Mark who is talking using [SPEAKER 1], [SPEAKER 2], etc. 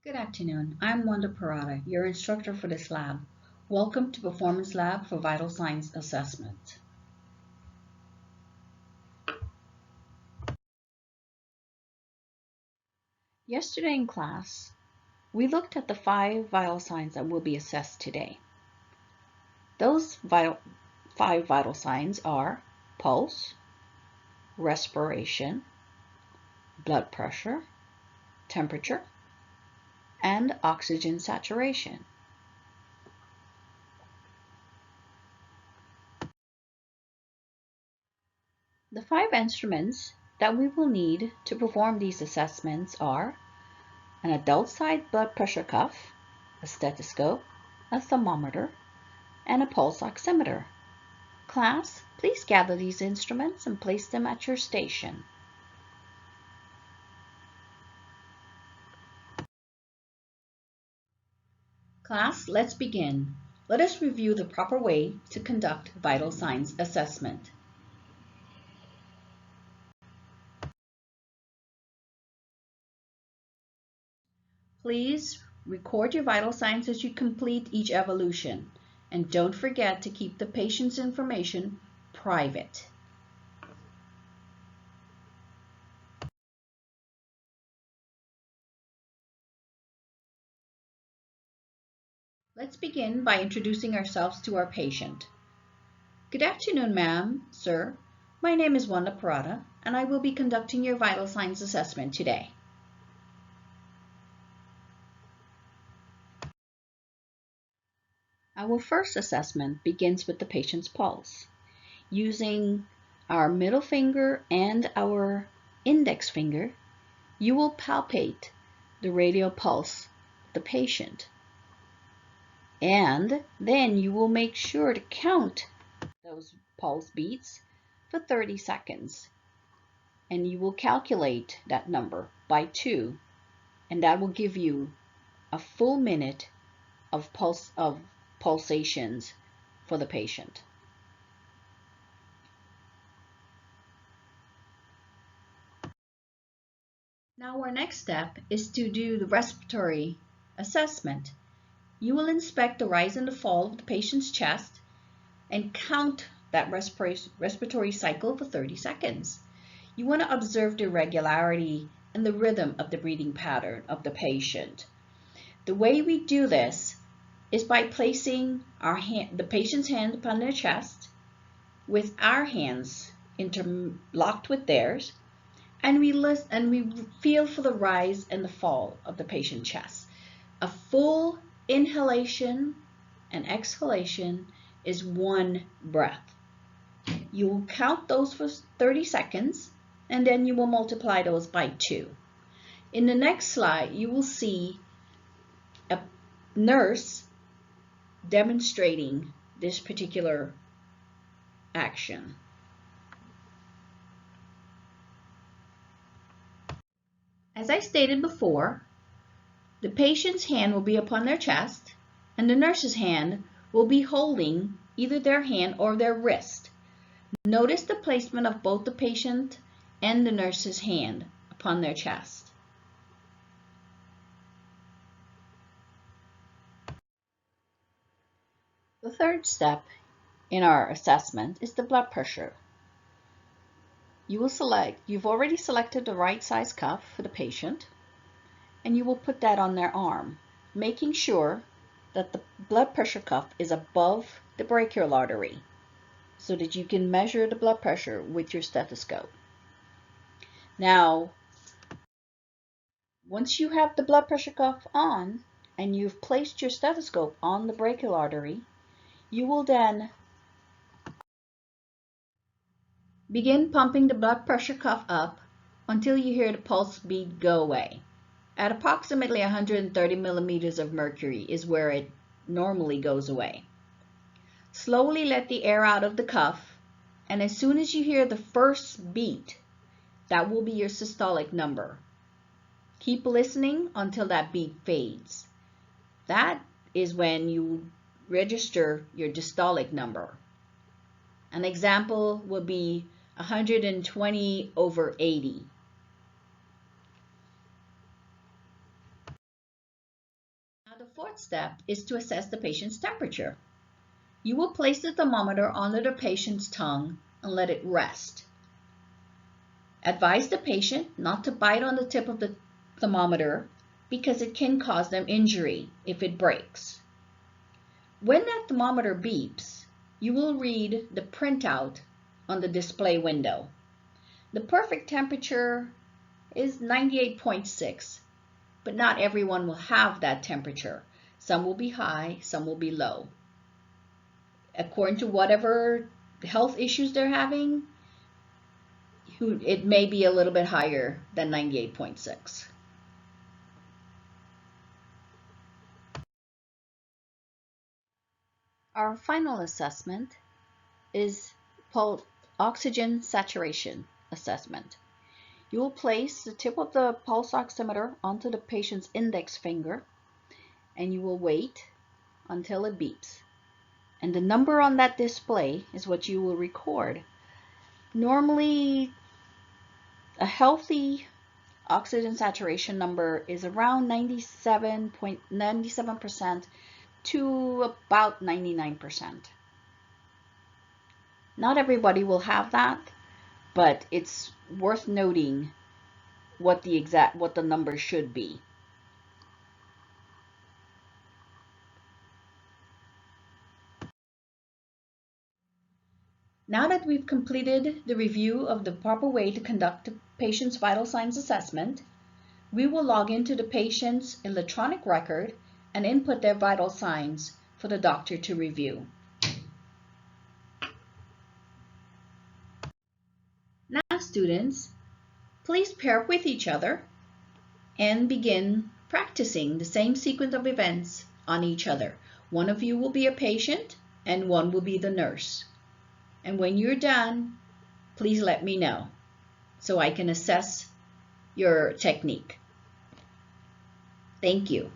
[SPEAKER 1] Good afternoon. I'm Wanda Parada, your instructor for this lab. Welcome to Performance Lab for Vital Signs Assessment. Yesterday in class, we looked at the 5 vital signs that will be assessed today. Those 5 vital signs are pulse, respiration, blood pressure, temperature, and oxygen saturation. The 5 instruments that we will need to perform these assessments are an adult-side blood pressure cuff, a stethoscope, a thermometer, and a pulse oximeter. Class, please gather these instruments and place them at your station. Class, let's begin. Let us review the proper way to conduct vital signs assessment. Please record your vital signs as you complete each evolution, and don't forget to keep the patient's information private. Let's begin by introducing ourselves to our patient. Good afternoon, ma'am, sir. My name is Wanda Parada, and I will be conducting your vital signs assessment today. Our first assessment begins with the patient's pulse. Using our middle finger and our index finger, you will palpate the radial pulse of the patient. And then you will make sure to count those pulse beats for 30 seconds. And you will calculate that number by 2, and that will give you a full minute of pulsations for the patient. Now our next step is to do the respiratory assessment. You will inspect the rise and the fall of the patient's chest and count that respiratory cycle for 30 seconds. You want to observe the regularity and the rhythm of the breathing pattern of the patient. The way we do this is by placing the patient's hand upon their chest with our hands interlocked with theirs, and we feel for the rise and the fall of the patient's chest. A full inhalation and exhalation is 1 breath. You will count those for 30 seconds, and then you will multiply those by 2. In the next slide, you will see a nurse demonstrating this particular action. As I stated before, the patient's hand will be upon their chest, and the nurse's hand will be holding either their hand or their wrist. Notice the placement of both the patient and the nurse's hand upon their chest. The third step in our assessment is the blood pressure. You've already selected the right size cuff for the patient, and you will put that on their arm, making sure that the blood pressure cuff is above the brachial artery so that you can measure the blood pressure with your stethoscope. Now, once you have the blood pressure cuff on and you've placed your stethoscope on the brachial artery, you will then begin pumping the blood pressure cuff up until you hear the pulse beat go away. At approximately 130 millimeters of mercury is where it normally goes away. Slowly let the air out of the cuff, and as soon as you hear the first beat, that will be your systolic number. Keep listening until that beat fades. That is when you register your diastolic number. An example would be 120/80. fourth step is to assess the patient's temperature. You will place the thermometer under the patient's tongue and let it rest. Advise the patient not to bite on the tip of the thermometer because it can cause them injury if it breaks. When that thermometer beeps, you will read the printout on the display window. The perfect temperature is 98.6, but not everyone will have that temperature. Some will be high, some will be low. According to whatever health issues they're having, it may be a little bit higher than 98.6. Our final assessment is oxygen saturation assessment. You will place the tip of the pulse oximeter onto the patient's index finger and you will wait until it beeps. And the number on that display is what you will record. Normally, a healthy oxygen saturation number is around 97% to about 99%. Not everybody will have that, but it's worth noting what the number should be. Now that we've completed the review of the proper way to conduct the patient's vital signs assessment, we will log into the patient's electronic record and input their vital signs for the doctor to review. Now, students, please pair up with each other and begin practicing the same sequence of events on each other. One of you will be a patient and one will be the nurse. And when you're done, please let me know so I can assess your technique. Thank you.